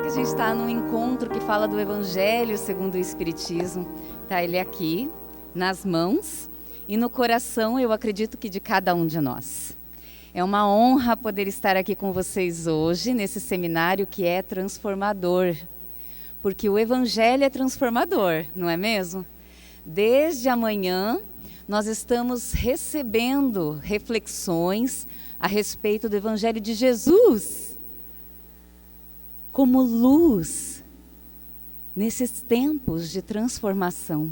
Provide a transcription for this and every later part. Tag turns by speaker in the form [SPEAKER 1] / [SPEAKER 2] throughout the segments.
[SPEAKER 1] que a gente está num encontro que fala do Evangelho segundo o Espiritismo. Tá ele aqui, nas mãos e no coração, eu acredito que de cada um de nós. É uma honra poder estar aqui com vocês hoje, nesse seminário que é transformador. Porque o Evangelho é transformador, não é mesmo? Desde amanhã, nós estamos recebendo reflexões a respeito do Evangelho de Jesus como luz nesses tempos de transformação.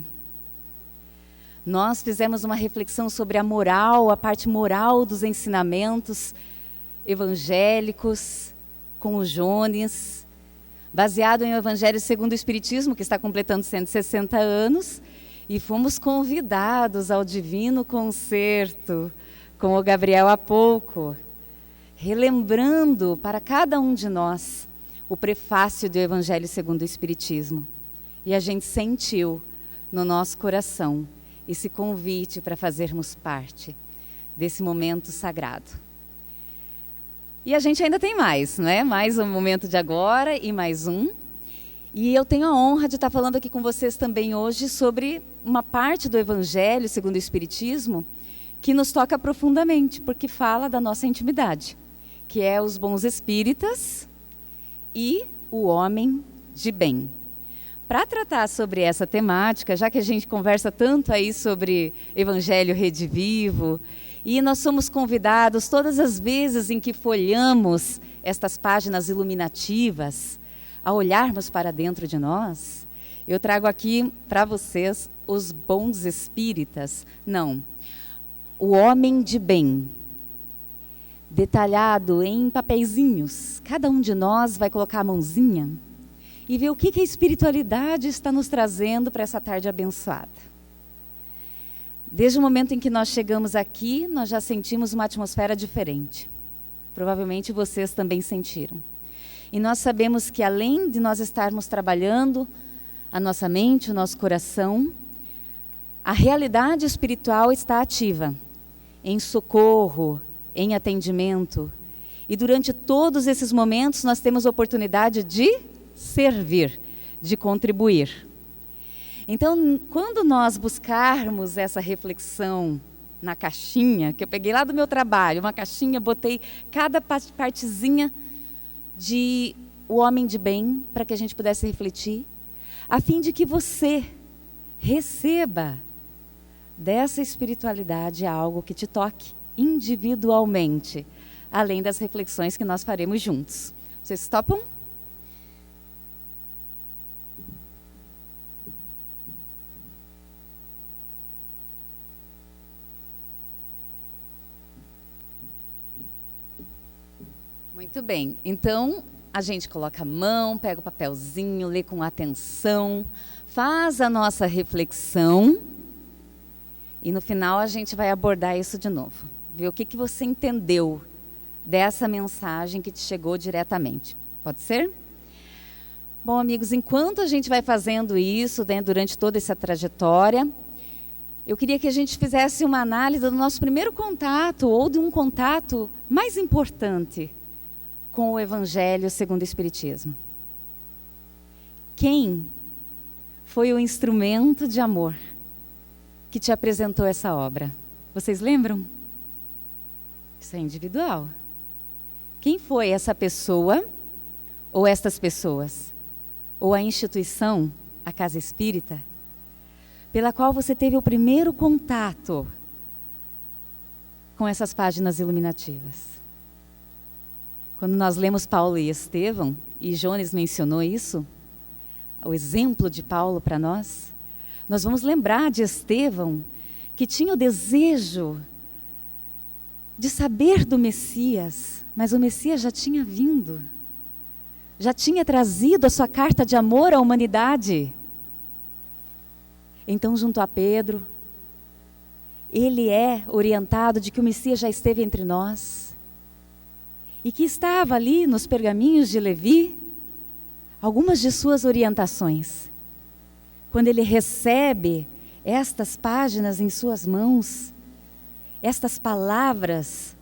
[SPEAKER 1] Nós fizemos uma reflexão sobre a moral, a parte moral dos ensinamentos evangélicos com o Jones, baseado em o Evangelho segundo o Espiritismo, que está completando 160 anos, e fomos convidados ao Divino Concerto com o Gabriel há pouco, relembrando para cada um de nós o prefácio do Evangelho segundo o Espiritismo. E a gente sentiu no nosso coração esse convite para fazermos parte desse momento sagrado. E a gente ainda tem mais, não é? Mais um momento de agora e mais um. E eu tenho a honra de estar falando aqui com vocês também hoje sobre uma parte do Evangelho segundo o Espiritismo que nos toca profundamente, porque fala da nossa intimidade, que é os bons espíritas e o homem de bem. Para tratar sobre essa temática, já que a gente conversa tanto aí sobre Evangelho Rede Vivo, e nós somos convidados todas as vezes em que folhamos estas páginas iluminativas, a olharmos para dentro de nós, eu trago aqui para vocês os bons espíritas, não, o homem de bem, detalhado em papeizinhos. Cada um de nós vai colocar a mãozinha e ver o que a espiritualidade está nos trazendo para essa tarde abençoada. Desde o momento em que nós chegamos aqui, nós já sentimos uma atmosfera diferente. Provavelmente vocês também sentiram. E nós sabemos que além de nós estarmos trabalhando a nossa mente, o nosso coração, a realidade espiritual está ativa, em socorro, em atendimento. E durante todos esses momentos nós temos a oportunidade de servir, de contribuir. Então, quando nós buscarmos essa reflexão na caixinha, que eu peguei lá do meu trabalho, uma caixinha, botei cada partezinha de o homem de bem, para que a gente pudesse refletir, a fim de que você receba dessa espiritualidade algo que te toque individualmente, além das reflexões que nós faremos juntos. Vocês topam? Muito bem, então a gente coloca a mão, pega o papelzinho, lê com atenção, faz a nossa reflexão e no final a gente vai abordar isso de novo. Ver o que você entendeu dessa mensagem que te chegou diretamente. Pode ser? Bom, amigos, enquanto a gente vai fazendo isso, né, durante toda essa trajetória, eu queria que a gente fizesse uma análise do nosso primeiro contato ou de um contato mais importante com o Evangelho segundo o Espiritismo. Quem foi o instrumento de amor que te apresentou essa obra? Vocês lembram? Isso é individual. Quem foi essa pessoa, ou estas pessoas, ou a instituição, a Casa Espírita, pela qual você teve o primeiro contato com essas páginas iluminativas? Quando nós lemos Paulo e Estevão, e Jones mencionou isso, o exemplo de Paulo para nós, nós vamos lembrar de Estevão, que tinha o desejo de saber do Messias, mas o Messias já tinha vindo, já tinha trazido a sua carta de amor à humanidade. Então, junto a Pedro, ele é orientado de que o Messias já esteve entre nós, e que estava ali nos pergaminhos de Levi, algumas de suas orientações. Quando ele recebe estas páginas em suas mãos, estas palavras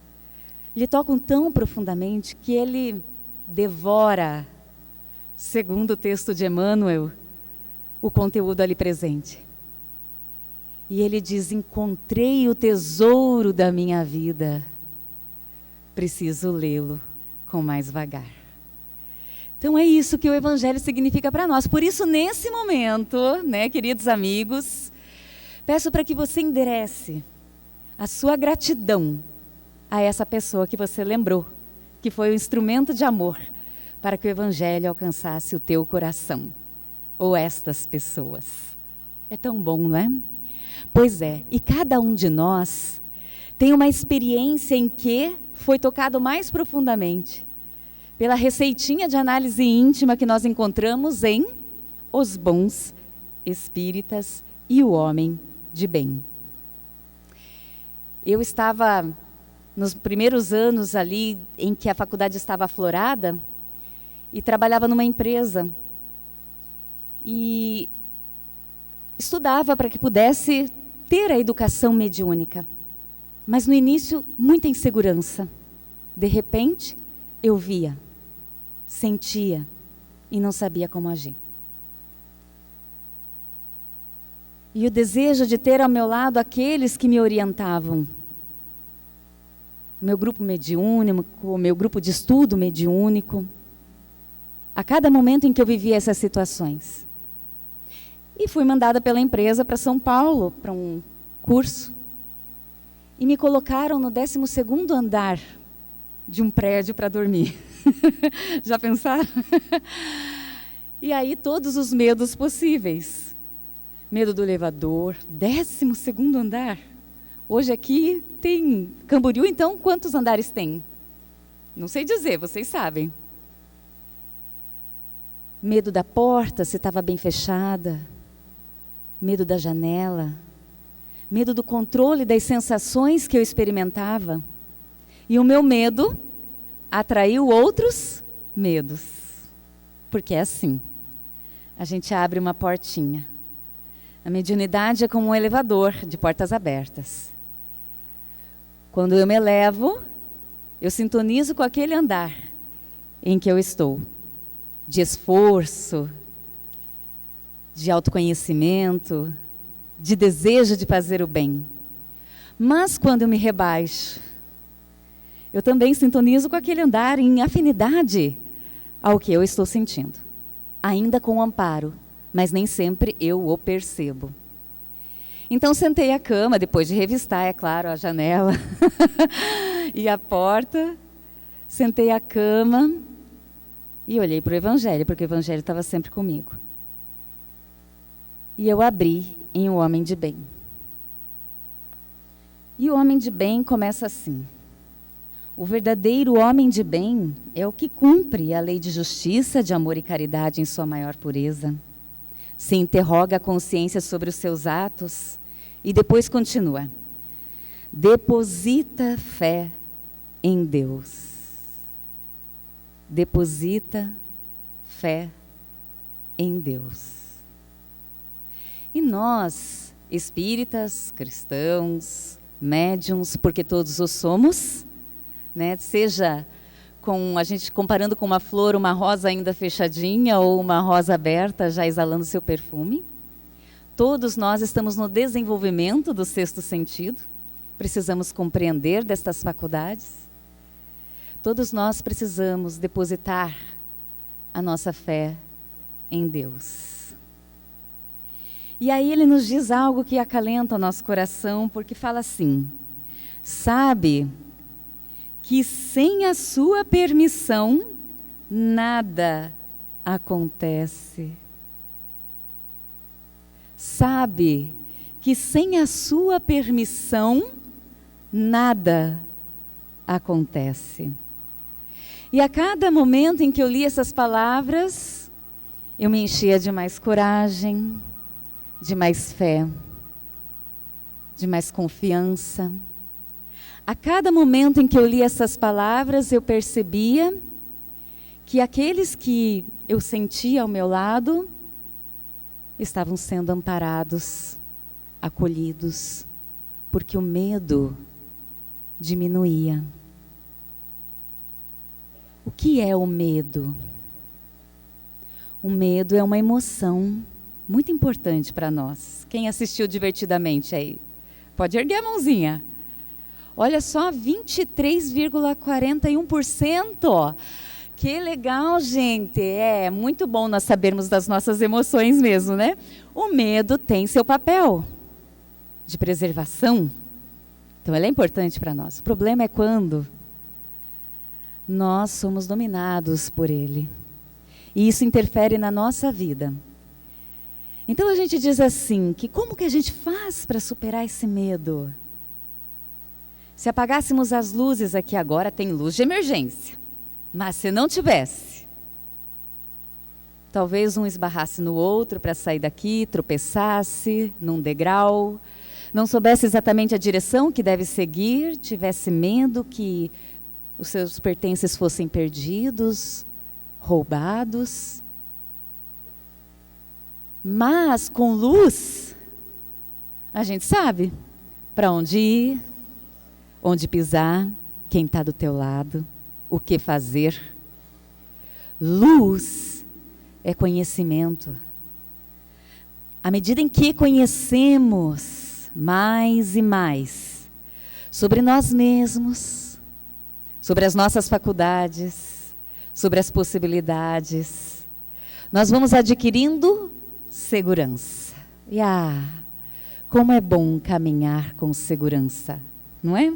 [SPEAKER 1] lhe tocam tão profundamente que ele devora segundo o texto de Emmanuel, o conteúdo ali presente. E ele diz: encontrei o tesouro da minha vida, preciso lê-lo com mais vagar. Então é isso que o Evangelho significa para nós. Por isso, nesse momento, né, queridos amigos, peço para que você enderece a sua gratidão a essa pessoa que você lembrou, que foi o instrumento de amor para que o Evangelho alcançasse o teu coração, ou estas pessoas. É tão bom, não é? Pois é, e cada um de nós tem uma experiência em que foi tocado mais profundamente pela receitinha de análise íntima que nós encontramos em Os Bons Espíritas e o Homem de Bem. Eu estava nos primeiros anos ali em que a faculdade estava aflorada e trabalhava numa empresa e estudava para que pudesse ter a educação mediúnica. Mas no início, muita insegurança. De repente, eu via, sentia e não sabia como agir. E o desejo de ter ao meu lado aqueles que me orientavam. O meu grupo mediúnico, o meu grupo de estudo mediúnico. A cada momento em que eu vivia essas situações. E fui mandada pela empresa para São Paulo, para um curso. E me colocaram no 12º andar de um prédio para dormir. Já pensaram? E aí todos os medos possíveis. Medo do elevador, 12º andar. Hoje aqui tem Camboriú, então quantos andares tem? Não sei dizer, vocês sabem. Medo da porta, se estava bem fechada. Medo da janela. Medo do controle das sensações que eu experimentava. E o meu medo atraiu outros medos. Porque é assim. A gente abre uma portinha. A mediunidade é como um elevador de portas abertas. Quando eu me elevo, eu sintonizo com aquele andar em que eu estou. De esforço, de autoconhecimento, de desejo de fazer o bem. Mas quando eu me rebaixo, eu também sintonizo com aquele andar em afinidade ao que eu estou sentindo. Ainda com amparo, mas nem sempre eu o percebo. Então sentei à cama, depois de revistar, é claro, a janela e a porta. Sentei à cama e olhei para o Evangelho, porque o Evangelho estava sempre comigo. E eu abri em O Homem de Bem. E o homem de bem começa assim: o verdadeiro homem de bem é o que cumpre a lei de justiça, de amor e caridade em sua maior pureza. Se interroga a consciência sobre os seus atos e depois continua: deposita fé em Deus. Deposita fé em Deus. E nós, espíritas, cristãos, médiuns, porque todos o somos, né? Seja com a gente comparando com uma flor, uma rosa ainda fechadinha ou uma rosa aberta já exalando seu perfume. Todos nós estamos no desenvolvimento do sexto sentido. Precisamos compreender destas faculdades. Todos nós precisamos depositar a nossa fé em Deus. E aí ele nos diz algo que acalenta o nosso coração, porque fala assim: sabe que sem a sua permissão nada acontece. Sabe que sem a sua permissão nada acontece. E a cada momento em que eu li essas palavras, eu me enchia de mais coragem, de mais fé, de mais confiança. A cada momento em que eu li essas palavras, eu percebia que aqueles que eu sentia ao meu lado estavam sendo amparados, acolhidos, porque o medo diminuía. O que é o medo? O medo é uma emoção muito importante para nós. Quem assistiu divertidamente aí? Pode erguer a mãozinha. Olha só, 23,41%. Que legal, gente. É muito bom nós sabermos das nossas emoções mesmo, né? O medo tem seu papel de preservação. Então, ele é importante para nós. O problema é quando nós somos dominados por ele. E isso interfere na nossa vida. Então, a gente diz assim, que como que a gente faz para superar esse medo? Se apagássemos as luzes aqui agora, tem luz de emergência. Mas se não tivesse, talvez um esbarrasse no outro para sair daqui, tropeçasse num degrau, não soubesse exatamente a direção que deve seguir, tivesse medo que os seus pertences fossem perdidos, roubados. Mas com luz, a gente sabe para onde ir, onde pisar, quem está do teu lado, o que fazer. Luz é conhecimento. À medida em que conhecemos mais e mais sobre nós mesmos, sobre as nossas faculdades, sobre as possibilidades, nós vamos adquirindo segurança. E como é bom caminhar com segurança, não é?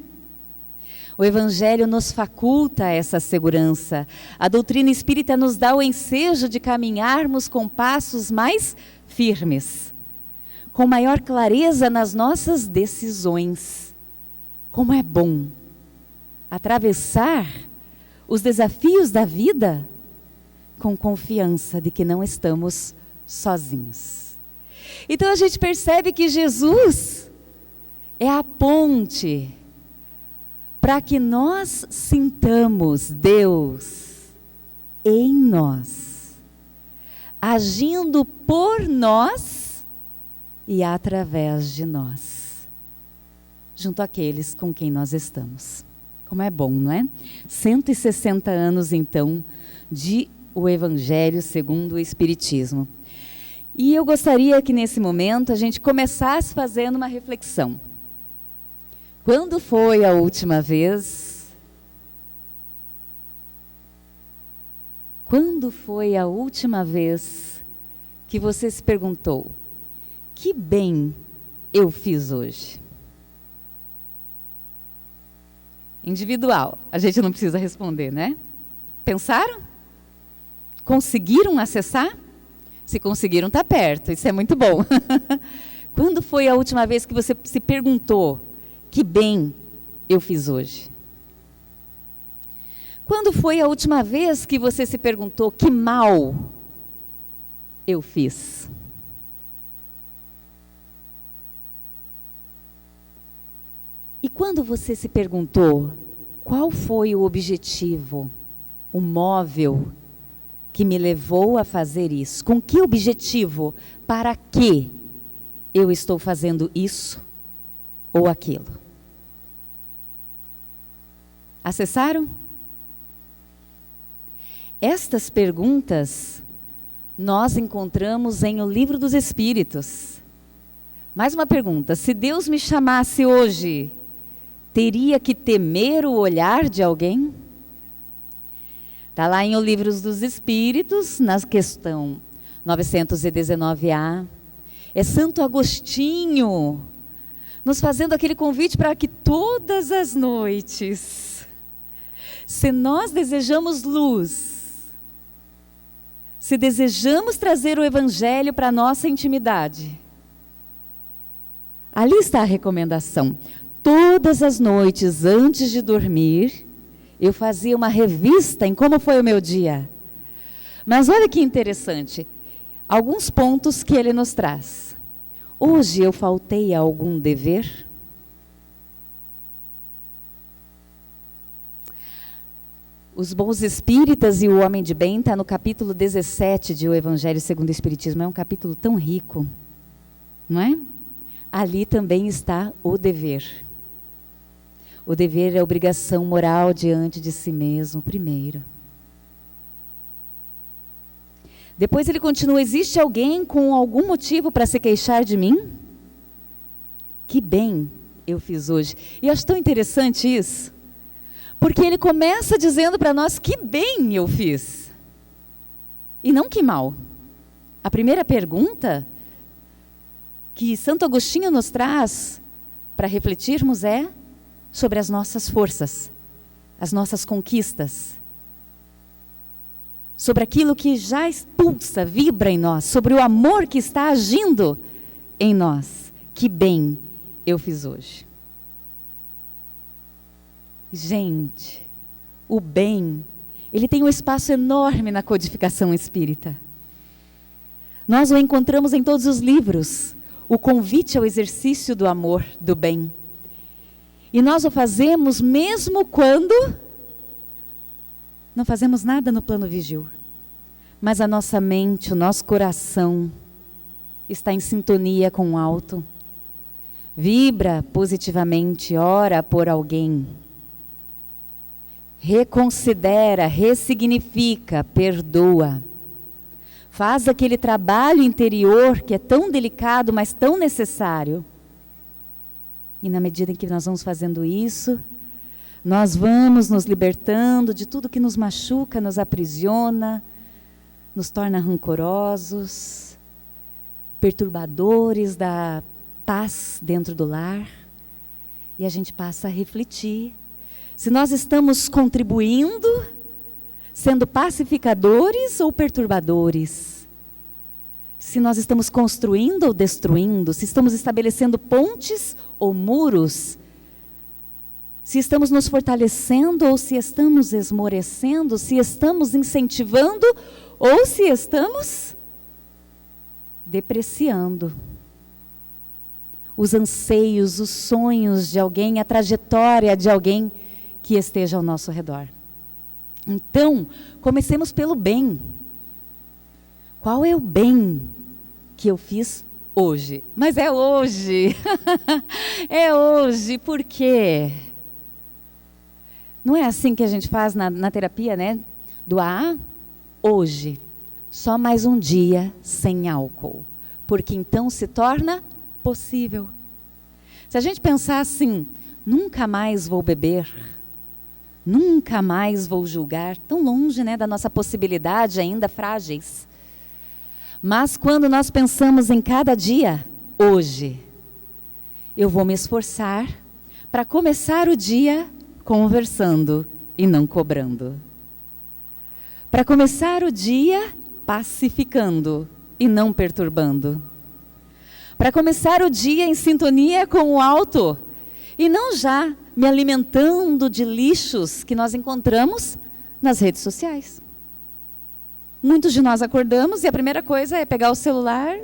[SPEAKER 1] O Evangelho nos faculta essa segurança. A doutrina espírita nos dá o ensejo de caminharmos com passos mais firmes, com maior clareza nas nossas decisões. Como é bom atravessar os desafios da vida com confiança de que não estamos sozinhos. Então a gente percebe que Jesus é a ponte para que nós sintamos Deus em nós, agindo por nós e através de nós, junto àqueles com quem nós estamos. Como é bom, não é? 160 anos, então, de o Evangelho segundo o Espiritismo. E eu gostaria que, nesse momento, a gente começasse fazendo uma reflexão. Quando foi a última vez? Quando foi a última vez que você se perguntou: que bem eu fiz hoje? Individual, a gente não precisa responder, né? Pensaram? Conseguiram acessar? Se conseguiram, está perto, isso é muito bom. Quando foi a última vez que você se perguntou: que bem eu fiz hoje? Quando foi a última vez que você se perguntou: que mal eu fiz? E quando você se perguntou: qual foi o objetivo, o móvel que me levou a fazer isso? Com que objetivo? Para que eu estou fazendo isso ou aquilo? Acessaram? Estas perguntas nós encontramos em O Livro dos Espíritos. Mais uma pergunta: se Deus me chamasse hoje, teria que temer o olhar de alguém? Está lá em O Livro dos Espíritos, na questão 919A. É Santo Agostinho nos fazendo aquele convite para que todas as noites, se nós desejamos luz, se desejamos trazer o Evangelho para a nossa intimidade, ali está a recomendação. Todas as noites, antes de dormir, eu fazia uma revista em como foi o meu dia. Mas olha que interessante, alguns pontos que ele nos traz. Hoje eu faltei a algum dever? Os bons espíritas e o homem de bem está no capítulo 17 de O Evangelho segundo o Espiritismo. É um capítulo tão rico, não é? Ali também está o dever. O dever é a obrigação moral diante de si mesmo, primeiro. Depois ele continua: existe alguém com algum motivo para se queixar de mim? Que bem eu fiz hoje. E eu acho tão interessante isso, porque ele começa dizendo para nós que bem eu fiz, e não que mal. A primeira pergunta que Santo Agostinho nos traz para refletirmos é sobre as nossas forças, as nossas conquistas, sobre aquilo que já expulsa, vibra em nós, sobre o amor que está agindo em nós. Que bem eu fiz hoje. Gente, o bem, ele tem um espaço enorme na codificação espírita. Nós o encontramos em todos os livros, o convite ao exercício do amor, do bem. E nós o fazemos mesmo quando não fazemos nada no plano vigil, mas a nossa mente, o nosso coração está em sintonia com o alto. Vibra positivamente, ora por alguém. Reconsidera, ressignifica, perdoa. Faz aquele trabalho interior que é tão delicado, mas tão necessário. E na medida em que nós vamos fazendo isso, nós vamos nos libertando de tudo que nos machuca, nos aprisiona, nos torna rancorosos, perturbadores da paz dentro do lar. E a gente passa a refletir se nós estamos contribuindo, sendo pacificadores ou perturbadores. Se nós estamos construindo ou destruindo, se estamos estabelecendo pontes ou muros, se estamos nos fortalecendo ou se estamos esmorecendo, se estamos incentivando ou se estamos depreciando os anseios, os sonhos de alguém, a trajetória de alguém que esteja ao nosso redor. Então, comecemos pelo bem. Qual é o bem que eu fiz hoje? Mas é hoje. É hoje, por quê? Não é assim que a gente faz na terapia, né? Do AA? Hoje, só mais um dia sem álcool, porque então se torna possível. Se a gente pensar assim, nunca mais vou beber, nunca mais vou julgar, tão longe, né, da nossa possibilidade, ainda frágeis. Mas quando nós pensamos em cada dia, hoje, eu vou me esforçar para começar o dia conversando e não cobrando. Para começar o dia pacificando e não perturbando. Para começar o dia em sintonia com o alto e não já me alimentando de lixos que nós encontramos nas redes sociais. Muitos de nós acordamos e a primeira coisa é pegar o celular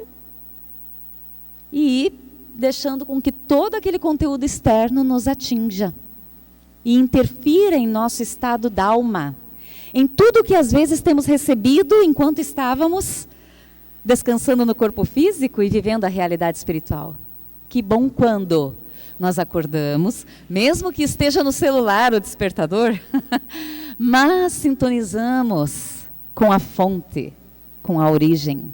[SPEAKER 1] e ir deixando com que todo aquele conteúdo externo nos atinja e interfira em nosso estado d'alma, em tudo que às vezes temos recebido enquanto estávamos descansando no corpo físico e vivendo a realidade espiritual. Que bom quando nós acordamos, mesmo que esteja no celular o despertador, mas sintonizamos com a fonte, com a origem.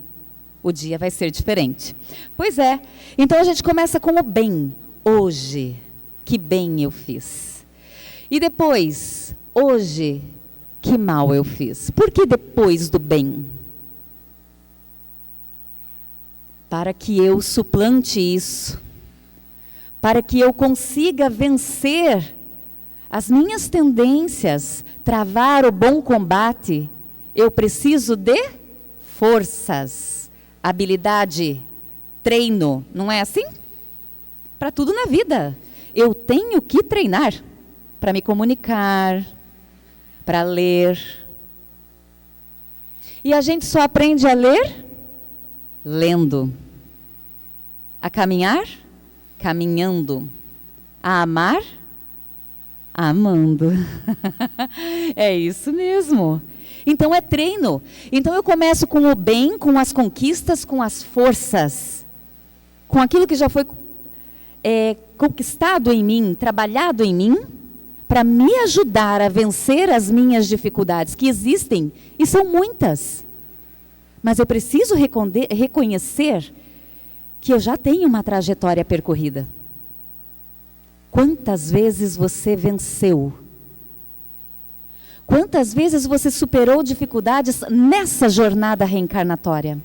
[SPEAKER 1] O dia vai ser diferente. Pois é, então a gente começa com o bem. Hoje, que bem eu fiz. E depois, hoje, que mal eu fiz. Por que depois do bem? Para que eu suplante isso, para que eu consiga vencer as minhas tendências, travar o bom combate, eu preciso de forças, habilidade, treino, não é assim? Para tudo na vida, eu tenho que treinar para me comunicar, para ler. E a gente só aprende a ler lendo, a caminhar, caminhando, a amar, amando. É isso mesmo. Então é treino. Então eu começo com o bem, com as conquistas, com as forças, com aquilo que já foi conquistado em mim, trabalhado em mim, para me ajudar a vencer as minhas dificuldades, que existem e são muitas. Mas eu preciso reconhecer que eu já tenho uma trajetória percorrida. Quantas vezes você venceu? Quantas vezes você superou dificuldades nessa jornada reencarnatória?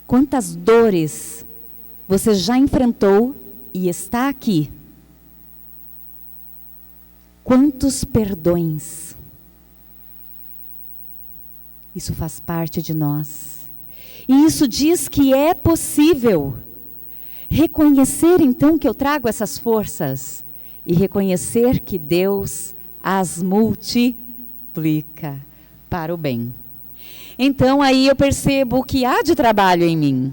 [SPEAKER 1] Quantas dores você já enfrentou e está aqui? Quantos perdões? Isso faz parte de nós. E isso diz que é possível reconhecer então que eu trago essas forças e reconhecer que Deus as multiplica para o bem. Então aí eu percebo que há de trabalho em mim,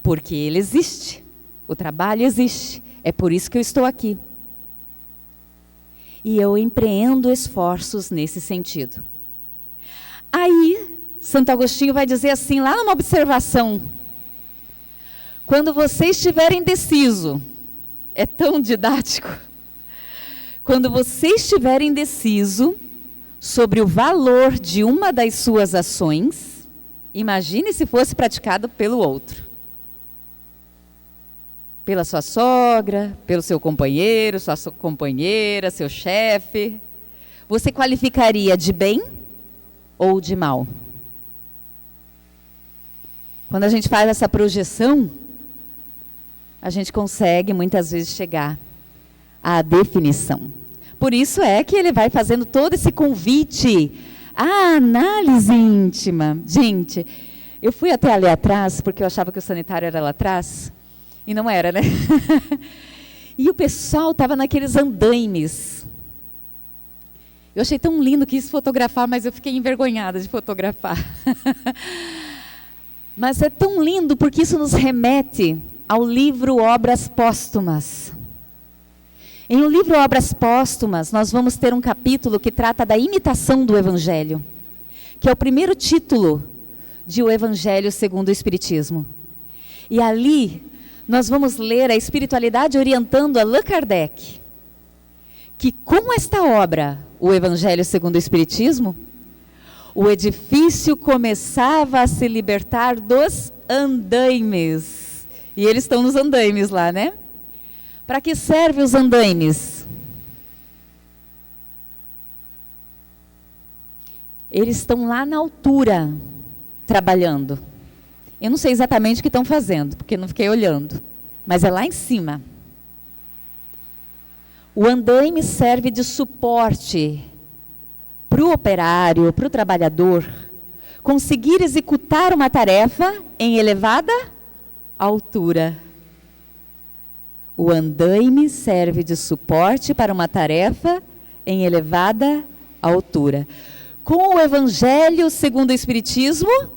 [SPEAKER 1] porque ele existe, o trabalho existe, é por isso que eu estou aqui. E eu empreendo esforços nesse sentido. Aí, Santo Agostinho vai dizer assim, lá numa observação, quando você estiver indeciso, é tão didático, quando você estiver indeciso sobre o valor de uma das suas ações, imagine se fosse praticado pelo outro. Pela sua sogra, pelo seu companheiro, sua companheira, seu chefe. Você qualificaria de bem ou de mal? Quando a gente faz essa projeção, a gente consegue muitas vezes chegar à definição. Por isso é que ele vai fazendo todo esse convite à análise íntima. Gente, eu fui até ali atrás, porque eu achava que o sanitário era lá atrás, e não era, né? E o pessoal estava naqueles andaimes. Eu achei tão lindo, quis fotografar, mas eu fiquei envergonhada de fotografar. Mas é tão lindo porque isso nos remete ao livro Obras Póstumas. Em o livro Obras Póstumas, nós vamos ter um capítulo que trata da imitação do Evangelho, que é o primeiro título de O Evangelho segundo o Espiritismo. E ali, nós vamos ler a espiritualidade orientando Allan Kardec, que com esta obra, O Evangelho segundo o Espiritismo, o edifício começava a se libertar dos andaimes. E eles estão nos andaimes lá, né? Para que servem os andaimes? Eles estão lá na altura, trabalhando. Eu não sei exatamente o que estão fazendo, porque não fiquei olhando. Mas é lá em cima. O andaime serve de suporte para o operário, para o trabalhador, conseguir executar uma tarefa em elevada altura. O andaime serve de suporte para uma tarefa em elevada altura. Com o Evangelho segundo o Espiritismo,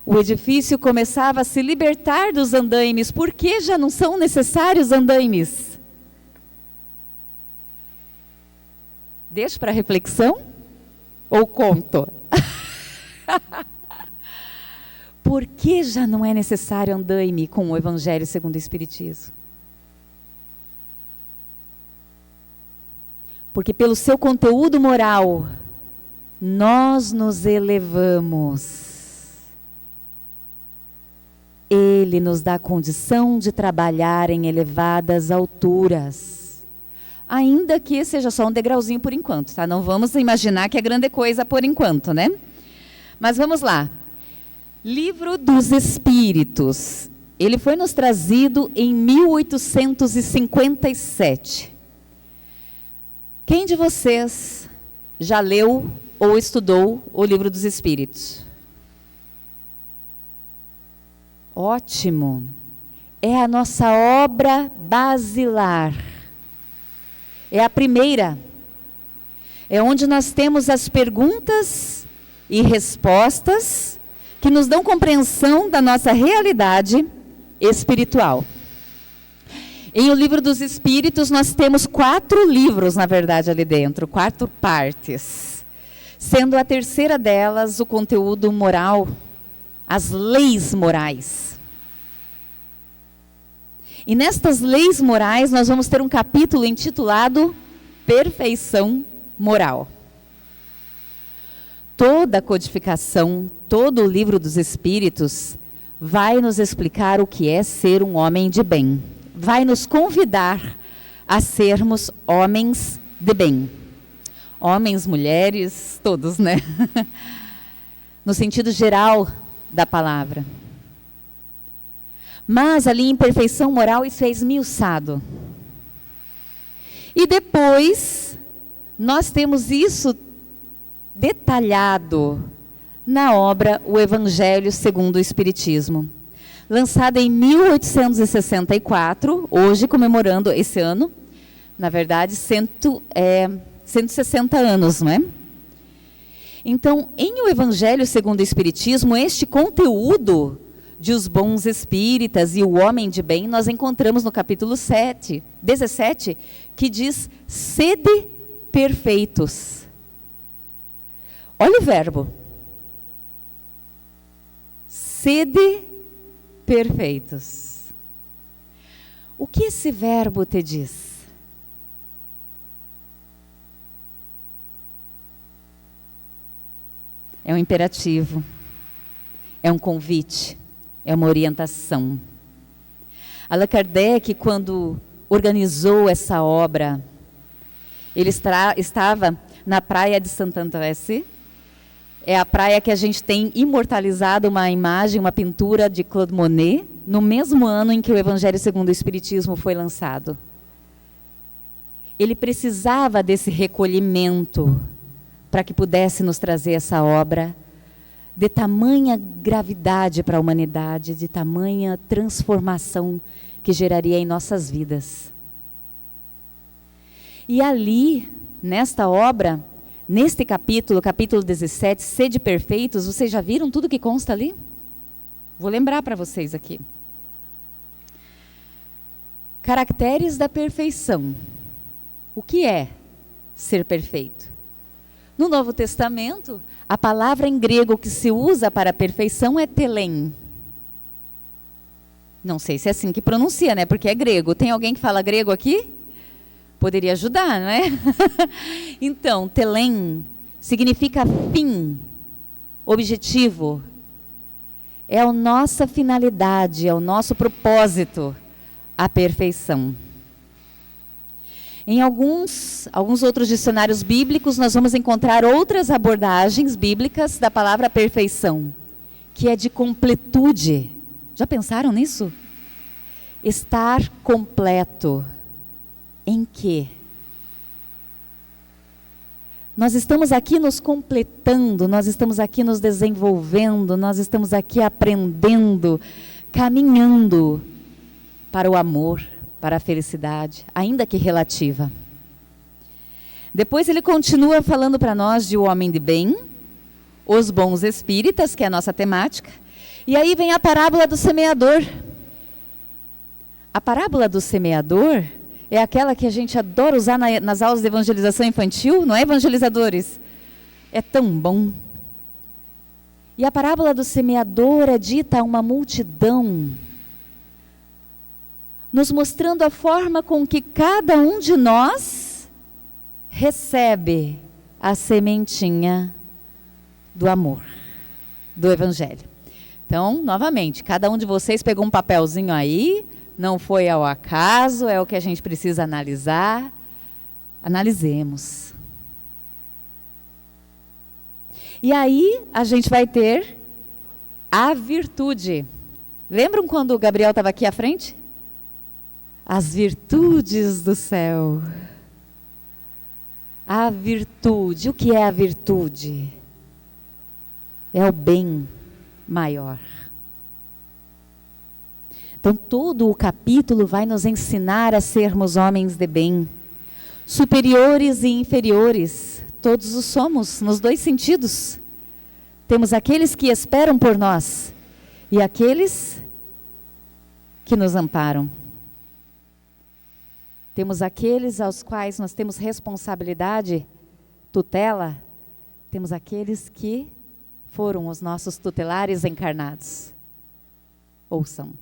[SPEAKER 1] o edifício começava a se libertar dos andaimes. Por que já não são necessários andaimes? Deixo para reflexão? Ou conto? Por que já não é necessário andaime com o Evangelho segundo o Espiritismo? Porque pelo seu conteúdo moral, nós nos elevamos. Ele nos dá a condição de trabalhar em elevadas alturas. Ainda que seja só um degrauzinho por enquanto, tá? Não vamos imaginar que é grande coisa por enquanto, né? Mas vamos lá. Livro dos Espíritos. Ele foi nos trazido em 1857. Quem de vocês já leu ou estudou o Livro dos Espíritos? Ótimo. É a nossa obra basilar. É a primeira. É onde nós temos as perguntas e respostas que nos dão compreensão da nossa realidade espiritual. Em O Livro dos Espíritos, nós temos 4 livros, na verdade, ali dentro, 4 partes. Sendo a terceira delas o conteúdo moral, as leis morais. E nestas leis morais, nós vamos ter um capítulo intitulado Perfeição Moral. Toda a codificação, todo o livro dos Espíritos vai nos explicar o que é ser um homem de bem. Vai nos convidar a sermos homens de bem. Homens, mulheres, todos, né? No sentido geral da palavra. Mas ali em perfeição moral isso é esmiuçado. E depois nós temos isso detalhado na obra O Evangelho segundo o Espiritismo, lançada em 1864, hoje comemorando esse ano, na verdade, 160 anos, não é? Então, em O Evangelho segundo o Espiritismo, este conteúdo de os bons espíritas e o homem de bem, nós encontramos no capítulo 17, que diz: sede perfeitos. Olha o verbo. Sede perfeitos. O que esse verbo te diz? É um imperativo, é um convite, é uma orientação. Allan Kardec, quando organizou essa obra, ele estava na praia de Saint-André. É a praia que a gente tem imortalizado uma imagem, uma pintura de Claude Monet, no mesmo ano em que o Evangelho segundo o Espiritismo foi lançado. Ele precisava desse recolhimento para que pudesse nos trazer essa obra de tamanha gravidade para a humanidade, de tamanha transformação que geraria em nossas vidas. E ali, nesta obra, neste capítulo 17, Sede Perfeitos, vocês já viram tudo que consta ali? Vou lembrar para vocês aqui. Caracteres da perfeição. O que é ser perfeito? No Novo Testamento, a palavra em grego que se usa para perfeição é telém. Não sei se é assim que pronuncia, né? Porque é grego. Tem alguém que fala grego aqui? Poderia ajudar, não é? Então, telém significa fim, objetivo. É a nossa finalidade, é o nosso propósito, a perfeição. Em alguns outros dicionários bíblicos, nós vamos encontrar outras abordagens bíblicas da palavra perfeição, que é de completude. Já pensaram nisso? Estar completo. Em quê? Nós estamos aqui nos completando, nós estamos aqui nos desenvolvendo, nós estamos aqui aprendendo, caminhando para o amor, para a felicidade, ainda que relativa. Depois ele continua falando para nós de o homem de bem, os bons espíritas, que é a nossa temática, e aí vem a parábola do semeador. A parábola do semeador é aquela que a gente adora usar nas aulas de evangelização infantil, não é, evangelizadores? É tão bom. E a parábola do semeador é dita a uma multidão, nos mostrando a forma com que cada um de nós recebe a sementinha do amor, do Evangelho. Então, novamente, cada um de vocês pegou um papelzinho aí, não foi ao acaso, é o que a gente precisa analisar. Analisemos. E aí a gente vai ter a virtude. Lembram quando o Gabriel estava aqui à frente? As virtudes do céu. A virtude. O que é a virtude? É o bem maior. Então, todo o capítulo vai nos ensinar a sermos homens de bem, superiores e inferiores. Todos os somos, nos dois sentidos. Temos aqueles que esperam por nós e aqueles que nos amparam. Temos aqueles aos quais nós temos responsabilidade, tutela. Temos aqueles que foram os nossos tutelares encarnados. Ou são.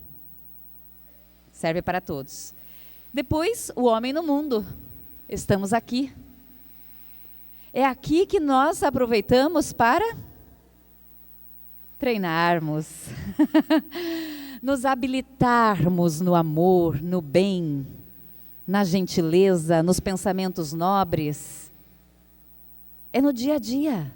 [SPEAKER 1] Serve para todos. Depois, o homem no mundo. Estamos aqui. É aqui que nós aproveitamos para treinarmos, nos habilitarmos no amor, no bem, na gentileza, nos pensamentos nobres. É no dia a dia.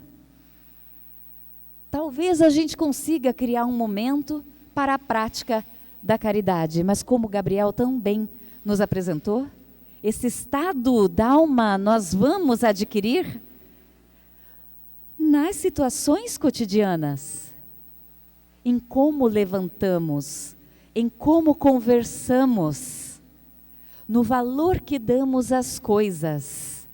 [SPEAKER 1] Talvez a gente consiga criar um momento para a prática da caridade, mas como Gabriel tão bem nos apresentou, esse estado da alma nós vamos adquirir nas situações cotidianas, em como levantamos, em como conversamos, no valor que damos às coisas,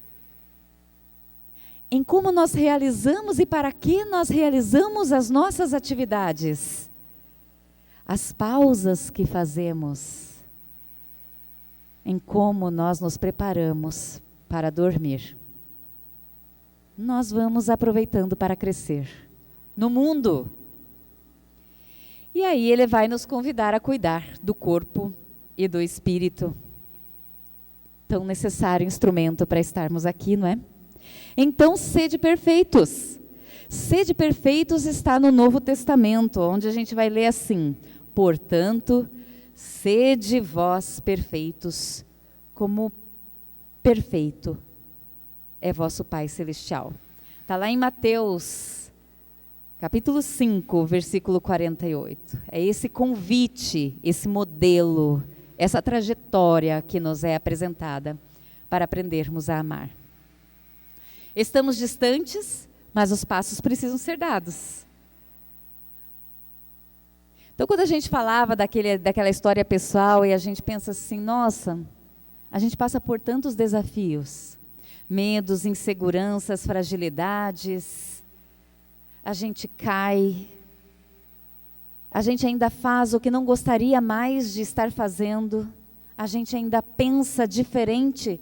[SPEAKER 1] em como nós realizamos e para que nós realizamos as nossas atividades, as pausas que fazemos, em como nós nos preparamos para dormir. Nós vamos aproveitando para crescer no mundo. E aí ele vai nos convidar a cuidar do corpo e do espírito. Tão necessário instrumento para estarmos aqui, não é? Então, sede perfeitos. Sede perfeitos está no Novo Testamento, onde a gente vai ler assim: portanto, sede vós perfeitos, como perfeito é vosso Pai Celestial. Está lá em Mateus, capítulo 5, versículo 48. É esse convite, esse modelo, essa trajetória que nos é apresentada para aprendermos a amar. Estamos distantes, mas os passos precisam ser dados. Então, quando a gente falava daquela história pessoal e a gente pensa assim, nossa, a gente passa por tantos desafios, medos, inseguranças, fragilidades, a gente cai, a gente ainda faz o que não gostaria mais de estar fazendo, a gente ainda pensa diferente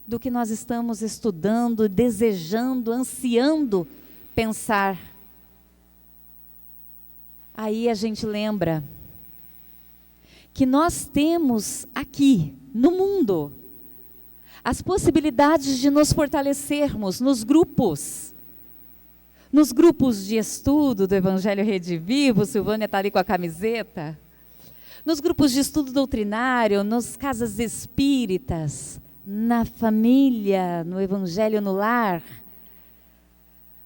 [SPEAKER 1] do que nós estamos estudando, desejando, ansiando pensar. Aí a gente lembra que nós temos aqui, no mundo, as possibilidades de nos fortalecermos nos grupos de estudo do Evangelho Rede Vivo. Silvânia está ali com a camiseta, nos grupos de estudo doutrinário, nas casas espíritas, na família, no Evangelho no lar.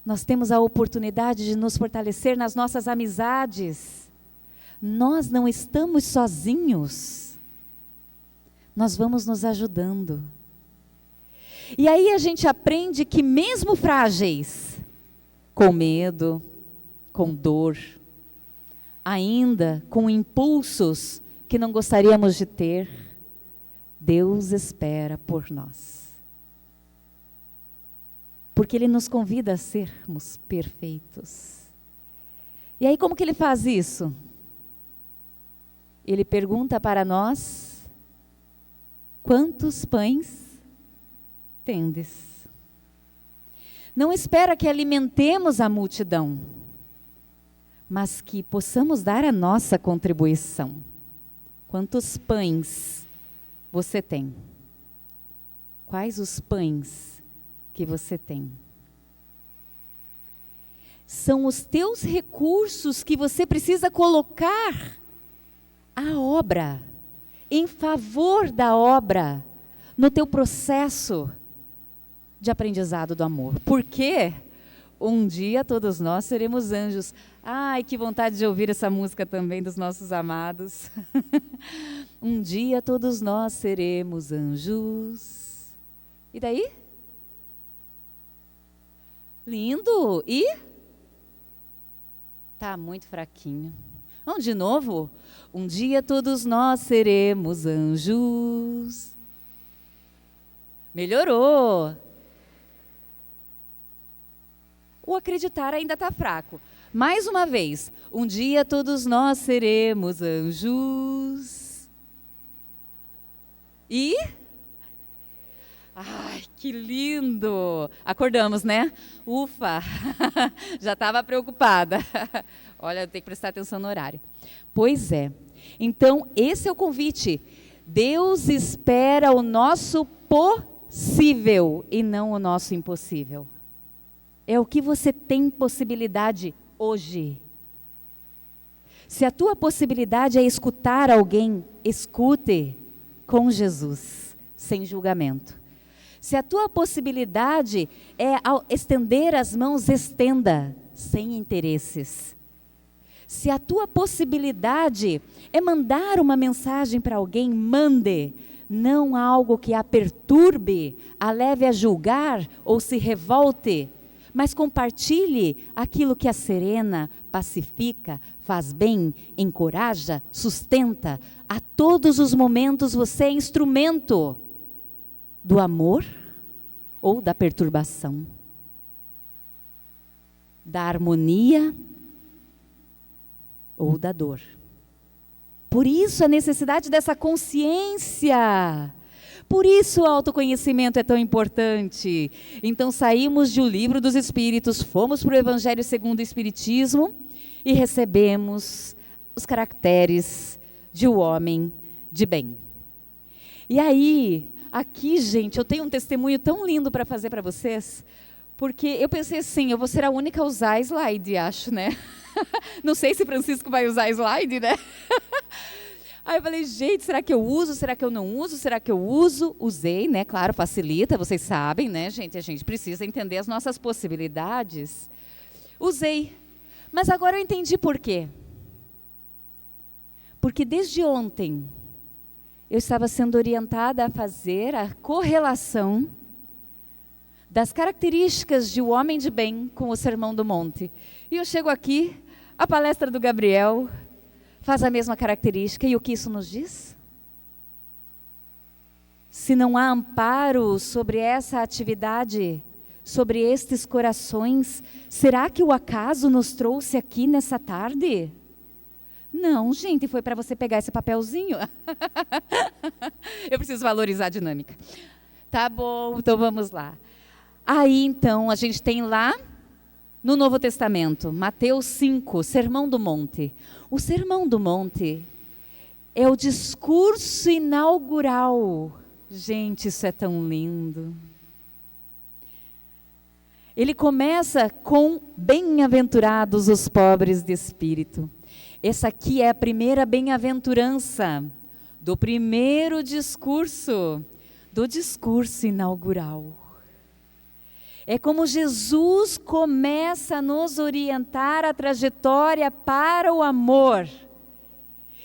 [SPEAKER 1] Nós temos a oportunidade de nos fortalecer nas nossas amizades. Nós não estamos sozinhos. Nós vamos nos ajudando. E aí a gente aprende que mesmo frágeis, com medo, com dor, ainda com impulsos que não gostaríamos de ter, Deus espera por nós. Porque Ele nos convida a sermos perfeitos. E aí como que Ele faz isso? Ele pergunta para nós: quantos pães tendes? Não espera que alimentemos a multidão, mas que possamos dar a nossa contribuição. Quantos pães você tem? Quais os pães que você tem? São os teus recursos que você precisa colocar à obra, em favor da obra, no teu processo de aprendizado do amor. Porque um dia todos nós seremos anjos. Ai, que vontade de ouvir essa música também dos nossos amados. Um dia todos nós seremos anjos. E daí? Lindo. E? Tá muito fraquinho. Vamos de novo? Um dia todos nós seremos anjos. Melhorou. O acreditar ainda está fraco. Mais uma vez. Um dia todos nós seremos anjos. E? Ai, que lindo! Acordamos, né? Ufa! Já estava preocupada. Olha, eu tenho que prestar atenção no horário. Pois é. Então, esse é o convite. Deus espera o nosso possível e não o nosso impossível. é o que você tem possibilidade hoje. Se a tua possibilidade é escutar alguém, escute com Jesus, sem julgamento. Se a tua possibilidade é estender as mãos, estenda, sem interesses. Se a tua possibilidade é mandar uma mensagem para alguém, mande. Não algo que a perturbe, a leve a julgar ou se revolte, mas compartilhe aquilo que a serena, pacifica, faz bem, encoraja, sustenta. A todos os momentos você é instrumento do amor ou da perturbação, da harmonia ou da dor. Por isso a necessidade dessa consciência. Por isso o autoconhecimento é tão importante. Então saímos do Livro dos Espíritos, fomos para o Evangelho segundo o Espiritismo e recebemos os caracteres de um homem de bem. E aí, aqui, gente, eu tenho um testemunho tão lindo para fazer para vocês, porque eu pensei assim, eu vou ser a única a usar slide, acho, né? Não sei se Francisco vai usar slide, né? Aí eu falei, gente, será que eu uso? Será que eu não uso? Será que eu uso? Usei, né? Claro, facilita, vocês sabem, né, gente? A gente precisa entender as nossas possibilidades. Usei. Mas agora eu entendi por quê. Porque desde ontem, eu estava sendo orientada a fazer a correlação das características de um homem de bem com o Sermão do Monte. E eu chego aqui, a palestra do Gabriel faz a mesma característica, e o que isso nos diz? Se não há amparo sobre essa atividade, sobre estes corações, será que o acaso nos trouxe aqui nessa tarde? Não, gente, foi para você pegar esse papelzinho. Eu preciso valorizar a dinâmica. Tá bom, então vamos lá. Aí, então, a gente tem lá no Novo Testamento, Mateus 5, Sermão do Monte. O Sermão do Monte é o discurso inaugural. Gente, isso é tão lindo. Ele começa com bem-aventurados os pobres de espírito. Essa aqui é a primeira bem-aventurança do primeiro discurso, do discurso inaugural. É como Jesus começa a nos orientar a trajetória para o amor.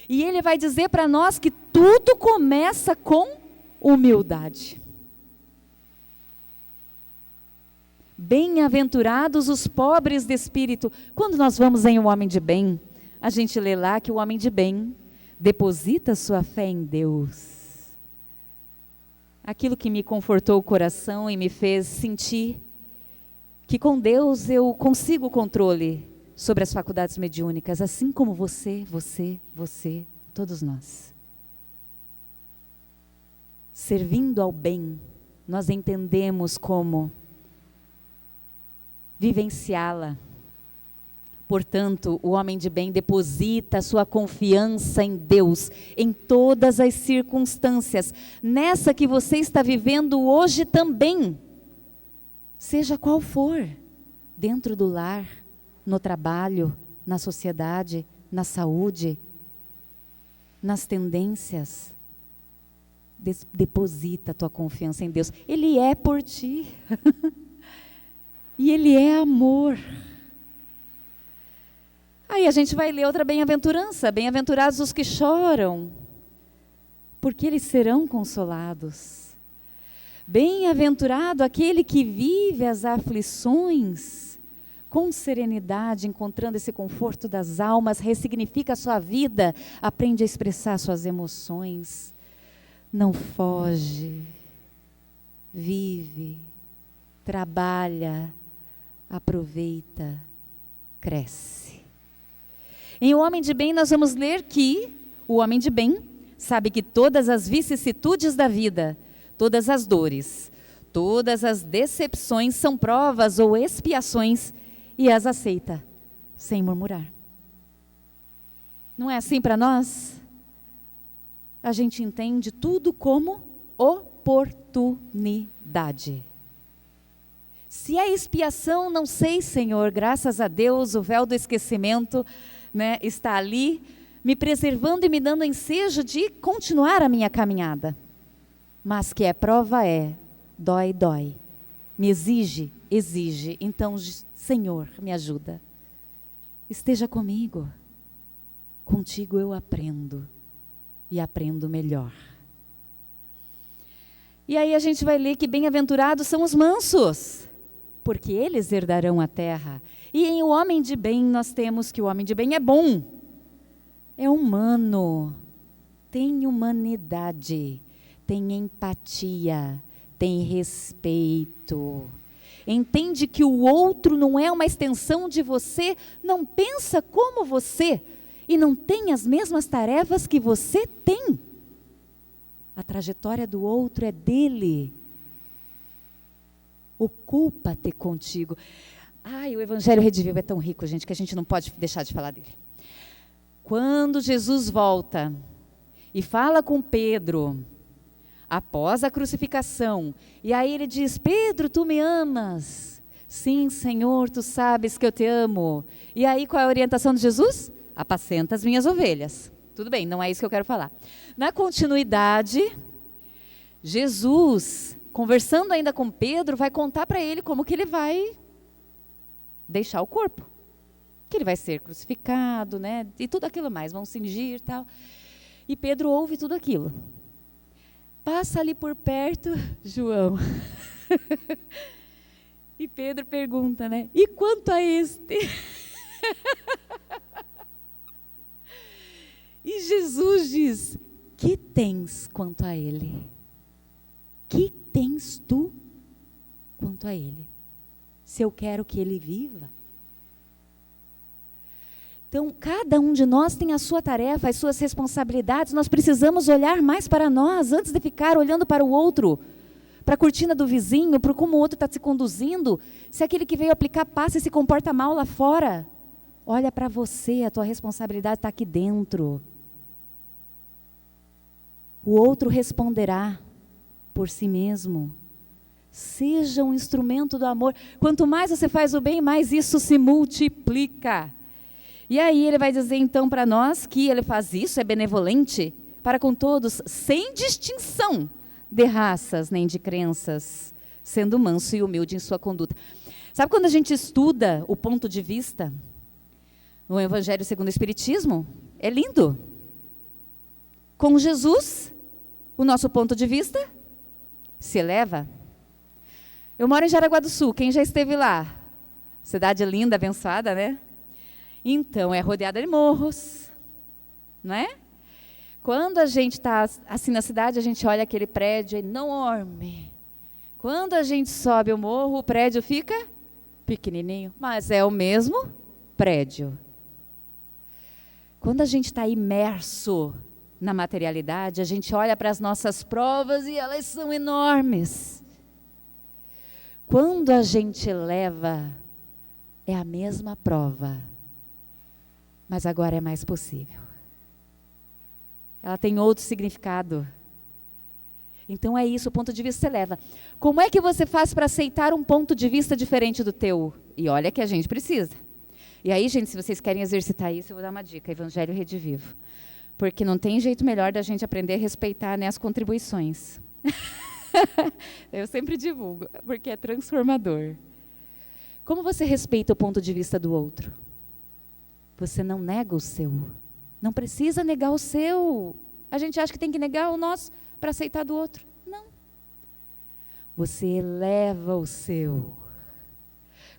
[SPEAKER 1] E Ele vai dizer para nós que tudo começa com humildade. Bem-aventurados os pobres de espírito. Quando nós vamos em um homem de bem, a gente lê lá que o homem de bem deposita sua fé em Deus. Aquilo que me confortou o coração e me fez sentir que com Deus eu consigo o controle sobre as faculdades mediúnicas, assim como você, todos nós. Servindo ao bem, nós entendemos como vivenciá-la. Portanto, o homem de bem deposita sua confiança em Deus, em todas as circunstâncias, nessa que você está vivendo hoje também, seja qual for, dentro do lar, no trabalho, na sociedade, na saúde, nas tendências. Deposita a tua confiança em Deus. Ele é por ti. E Ele é amor. Aí a gente vai ler outra bem-aventurança. Bem-aventurados os que choram, porque eles serão consolados. Bem-aventurado aquele que vive as aflições com serenidade, encontrando esse conforto das almas, ressignifica a sua vida, aprende a expressar suas emoções. Não foge, vive, trabalha, aproveita, cresce. Em O Homem de Bem nós vamos ler que o homem de bem sabe que todas as vicissitudes da vida, todas as dores, todas as decepções são provas ou expiações e as aceita sem murmurar. Não é assim para nós? A gente entende tudo como oportunidade. Se é expiação, não sei, Senhor, graças a Deus, o véu do esquecimento, né, está ali, me preservando e me dando ensejo de continuar a minha caminhada. Mas que é prova dói, dói. Me exige, exige. Então, Senhor, me ajuda. Esteja comigo. Contigo eu aprendo. E aprendo melhor. E aí a gente vai ler que bem-aventurados são os mansos, porque eles herdarão a terra. E em o homem de bem nós temos que o homem de bem é bom, é humano, tem humanidade, tem empatia, tem respeito, entende que o outro não é uma extensão de você, não pensa como você e não tem as mesmas tarefas que você tem. A trajetória do outro é dele. Ocupa-te contigo. Ai, o Evangelho Redivivo é tão rico, gente, que a gente não pode deixar de falar dele. Quando Jesus volta e fala com Pedro, após a crucificação, e aí ele diz: Pedro, tu me amas? Sim, Senhor, tu sabes que eu te amo. E aí qual é a orientação de Jesus? Apacenta as minhas ovelhas. Tudo bem, não é isso que eu quero falar. Na continuidade, Jesus, conversando ainda com Pedro, vai contar para ele como que ele vai deixar o corpo. Que ele vai ser crucificado, né? E tudo aquilo mais, vão cingir e tal. E Pedro ouve tudo aquilo. Passa ali por perto, João. E Pedro pergunta, né? E quanto a este? E Jesus diz: que tens quanto a ele? Que tens tu quanto a ele? Se eu quero que ele viva. Então, cada um de nós tem a sua tarefa, as suas responsabilidades. Nós precisamos olhar mais para nós, antes de ficar olhando para o outro, para a cortina do vizinho, para como o outro está se conduzindo. Se aquele que veio aplicar passa e se comporta mal lá fora, olha para você, a tua responsabilidade está aqui dentro. O outro responderá por si mesmo. Seja um instrumento do amor. Quanto mais você faz o bem, mais isso se multiplica. E aí ele vai dizer então para nós que ele faz isso, é benevolente para com todos, sem distinção de raças nem de crenças, sendo manso e humilde em sua conduta. Sabe quando a gente estuda o ponto de vista no Evangelho segundo o Espiritismo? É lindo. Com Jesus, o nosso ponto de vista se eleva. Eu moro em Jaraguá do Sul, quem já esteve lá? Cidade linda, abençoada, né? Então, é rodeada de morros, não é? Quando a gente está assim na cidade, a gente olha aquele prédio enorme. Quando a gente sobe o morro, o prédio fica pequenininho, mas é o mesmo prédio. Quando a gente está imerso na materialidade, a gente olha para as nossas provas e elas são enormes. Quando a gente leva, é a mesma prova, mas agora é mais possível. Ela tem outro significado. Então é isso, o ponto de vista se eleva. Como é que você faz para aceitar um ponto de vista diferente do teu? E olha que a gente precisa. E aí, gente, se vocês querem exercitar isso, eu vou dar uma dica: Evangelho Redivivo. Porque não tem jeito melhor da gente aprender a respeitar, né, as contribuições. Eu sempre divulgo, porque é transformador. Como você respeita o ponto de vista do outro? Você não nega o seu. Não precisa negar o seu. A gente acha que tem que negar o nosso para aceitar do outro. Não. Você eleva o seu.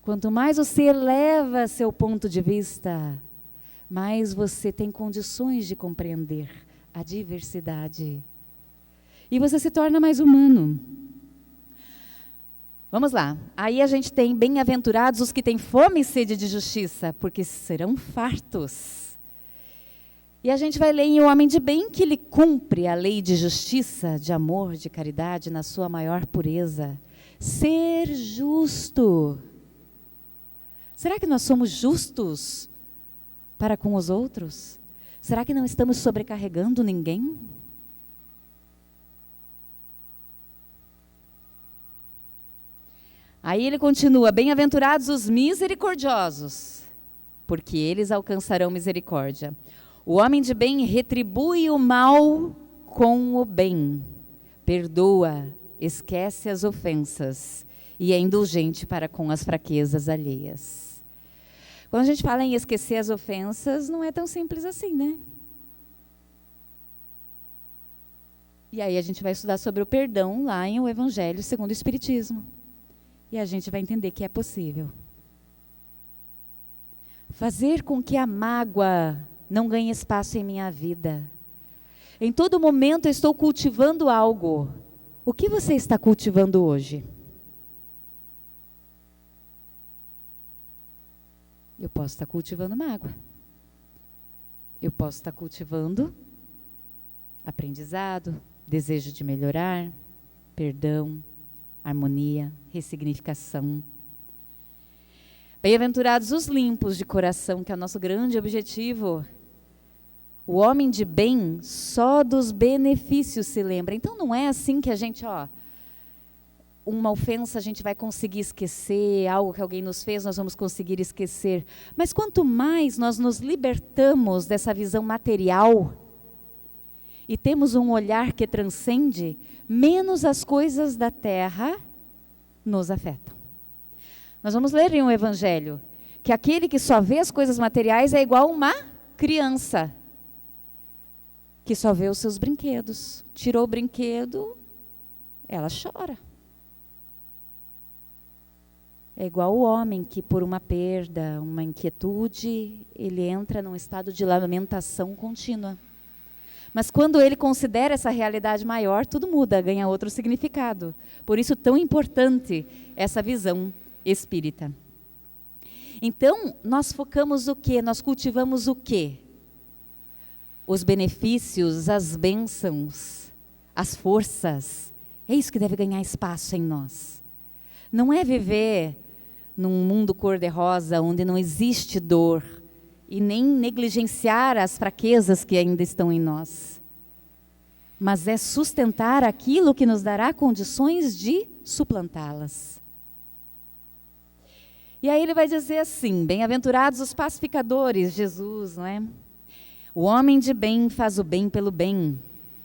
[SPEAKER 1] Quanto mais você eleva seu ponto de vista, mais você tem condições de compreender a diversidade. E você se torna mais humano. Vamos lá. Aí a gente tem: bem-aventurados os que têm fome e sede de justiça, porque serão fartos. E a gente vai ler em O Homem de Bem que ele cumpre a lei de justiça, de amor, de caridade, na sua maior pureza. Ser justo. Será que nós somos justos para com os outros? Será que não estamos sobrecarregando ninguém? Aí ele continua: bem-aventurados os misericordiosos, porque eles alcançarão misericórdia. O homem de bem retribui o mal com o bem, perdoa, esquece as ofensas e é indulgente para com as fraquezas alheias. Quando a gente fala em esquecer as ofensas, não é tão simples assim, né? E aí a gente vai estudar sobre o perdão lá em O Evangelho segundo o Espiritismo. E a gente vai entender que é possível. Fazer com que a mágoa não ganhe espaço em minha vida. Em todo momento eu estou cultivando algo. O que você está cultivando hoje? Eu posso estar cultivando mágoa. Eu posso estar cultivando aprendizado, desejo de melhorar, perdão, harmonia, ressignificação. Bem-aventurados os limpos de coração, que é o nosso grande objetivo. O homem de bem só dos benefícios se lembra. Então não é assim que a gente, uma ofensa a gente vai conseguir esquecer, algo que alguém nos fez nós vamos conseguir esquecer. Mas quanto mais nós nos libertamos dessa visão material e temos um olhar que transcende, menos as coisas da terra nos afetam. Nós vamos ler em um evangelho que aquele que só vê as coisas materiais é igual uma criança que só vê os seus brinquedos. Tirou o brinquedo, ela chora. É igual o homem que por uma perda, uma inquietude, ele entra num estado de lamentação contínua. Mas quando ele considera essa realidade maior, tudo muda, ganha outro significado. Por isso, tão importante essa visão espírita. Então, nós focamos o quê? Nós cultivamos o quê? Os benefícios, as bênçãos, as forças. É isso que deve ganhar espaço em nós. Não é viver num mundo cor-de-rosa, onde não existe dor, e nem negligenciar as fraquezas que ainda estão em nós. Mas é sustentar aquilo que nos dará condições de suplantá-las. E aí ele vai dizer assim: bem-aventurados os pacificadores, Jesus, não é? O homem de bem faz o bem pelo bem,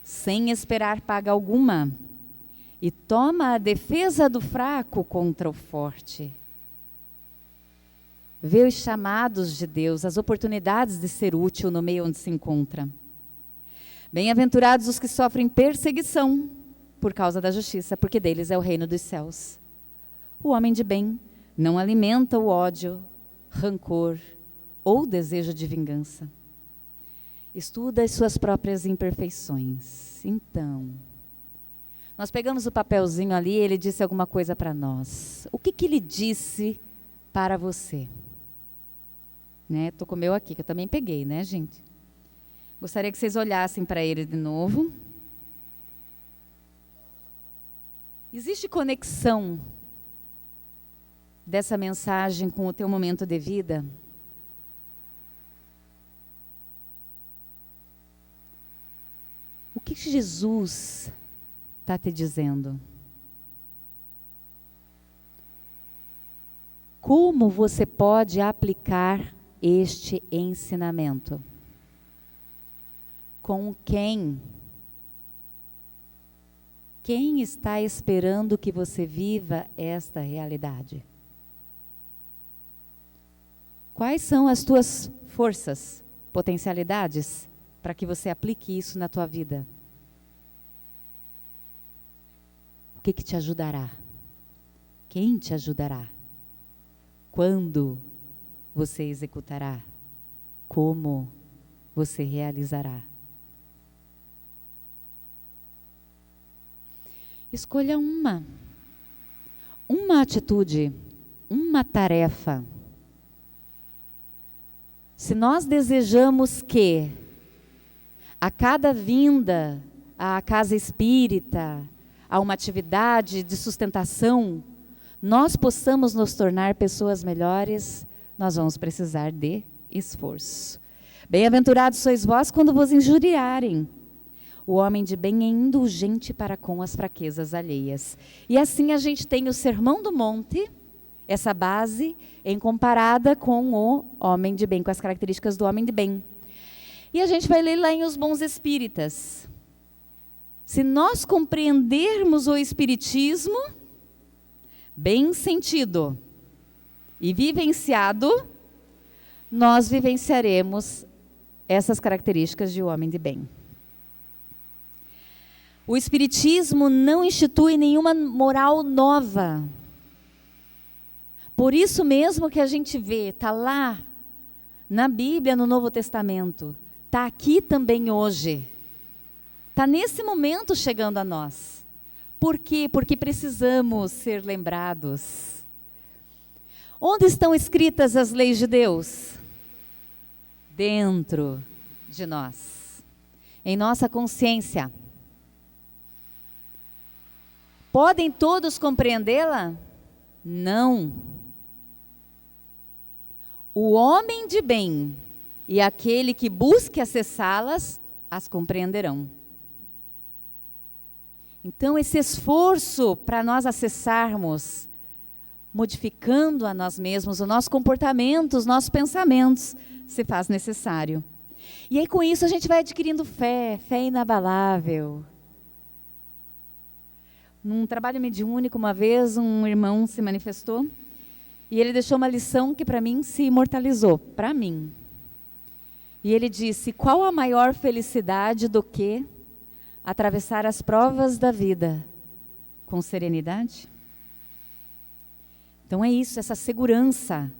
[SPEAKER 1] sem esperar paga alguma, e toma a defesa do fraco contra o forte. Vê os chamados de Deus, as oportunidades de ser útil no meio onde se encontra. Bem-aventurados os que sofrem perseguição por causa da justiça, porque deles é o reino dos céus. O homem de bem não alimenta o ódio, rancor ou desejo de vingança. Estuda as suas próprias imperfeições. Então, nós pegamos o papelzinho ali, ele disse alguma coisa para nós. O que ele disse para você? Estou com o meu aqui, que eu também peguei, né, gente? Gostaria que vocês olhassem para ele de novo. Existe conexão dessa mensagem com o teu momento de vida? O que Jesus está te dizendo? Como você pode aplicar este ensinamento? Com quem? Quem está esperando que você viva esta realidade? Quais são as tuas forças, potencialidades, para que você aplique isso na tua vida? O que te ajudará? Quem te ajudará? Quando você executará? Como você realizará? Escolha uma atitude, uma tarefa. Se nós desejamos que a cada vinda à casa espírita, a uma atividade de sustentação, nós possamos nos tornar pessoas melhores, nós vamos precisar de esforço. Bem-aventurados sois vós quando vos injuriarem, O homem de bem é indulgente para com as fraquezas alheias. E assim a gente tem o Sermão do Monte, essa base, em comparada com o homem de bem, com as características do homem de bem. E a gente vai ler lá em Os Bons Espíritas. Se nós compreendermos o Espiritismo, bem sentido e vivenciado, nós vivenciaremos essas características de um homem de bem. O Espiritismo não institui nenhuma moral nova. Por isso mesmo que a gente vê, está lá na Bíblia, no Novo Testamento, está aqui também hoje. Está nesse momento chegando a nós. Por quê? Porque precisamos ser lembrados. Onde estão escritas as leis de Deus? Dentro de nós. Em nossa consciência. Podem todos compreendê-la? Não. O homem de bem e aquele que busque acessá-las, as compreenderão. Então, esse esforço para nós acessarmos, modificando a nós mesmos, o nosso comportamento, os nossos pensamentos, se faz necessário. E aí, com isso, a gente vai adquirindo fé inabalável. Num trabalho mediúnico, uma vez, um irmão se manifestou e ele deixou uma lição que para mim se imortalizou, para mim. E ele disse: qual a maior felicidade do que atravessar as provas da vida com serenidade? Então é isso, essa segurança.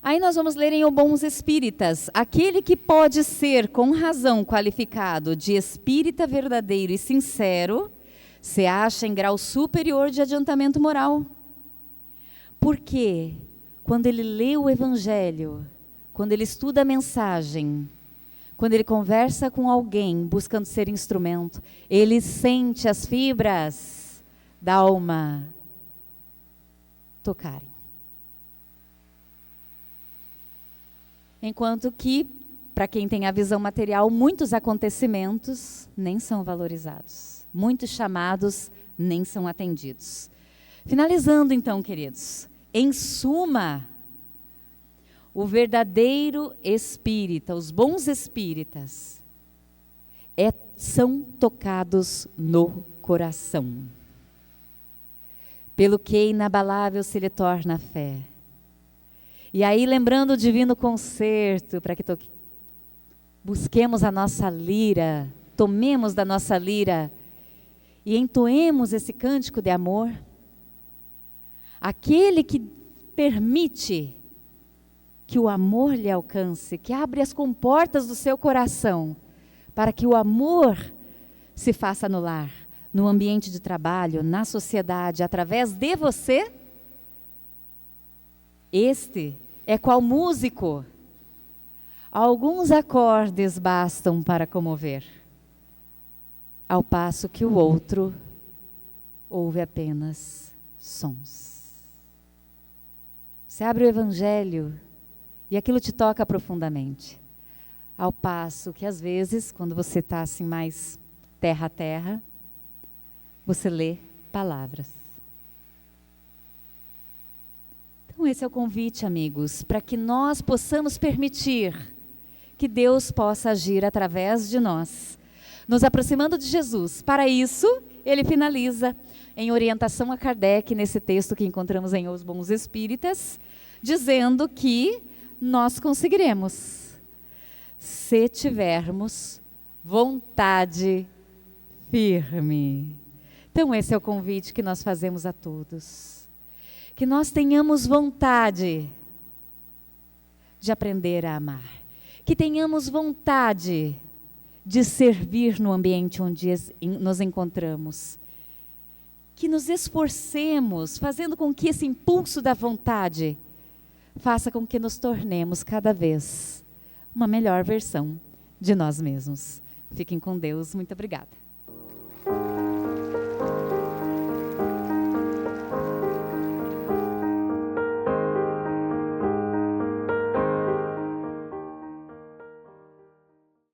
[SPEAKER 1] Aí nós vamos ler em Os Bons Espíritas: aquele que pode ser com razão qualificado de espírita verdadeiro e sincero, se acha em grau superior de adiantamento moral. Porque quando ele lê o Evangelho, quando ele estuda a mensagem, quando ele conversa com alguém buscando ser instrumento, ele sente as fibras da alma tocarem. Enquanto que, para quem tem a visão material, muitos acontecimentos nem são valorizados. Muitos chamados nem são atendidos. Finalizando então, queridos, em suma, o verdadeiro espírita, os bons espíritas, são tocados no coração. Pelo que inabalável se lhe torna a fé. E aí, lembrando o divino concerto, para que busquemos a nossa lira, tomemos da nossa lira e entoemos esse cântico de amor. Aquele que permite que o amor lhe alcance, que abre as comportas do seu coração, para que o amor se faça no lar, no ambiente de trabalho, na sociedade, através de você. Este é qual músico? Alguns acordes bastam para comover, ao passo que o outro ouve apenas sons. Você abre o Evangelho e aquilo te toca profundamente. Ao passo que, às vezes, quando você está assim mais terra a terra, você lê palavras. Então esse é o convite, amigos, para que nós possamos permitir que Deus possa agir através de nós, nos aproximando de Jesus. Para isso, ele finaliza em orientação a Kardec, nesse texto que encontramos em Os Bons Espíritas, dizendo que nós conseguiremos, se tivermos vontade firme. Então esse é o convite que nós fazemos a todos. Que nós tenhamos vontade de aprender a amar. Que tenhamos vontade de servir no ambiente onde nos encontramos. Que nos esforcemos, fazendo com que esse impulso da vontade faça com que nos tornemos cada vez uma melhor versão de nós mesmos. Fiquem com Deus. Muito obrigada.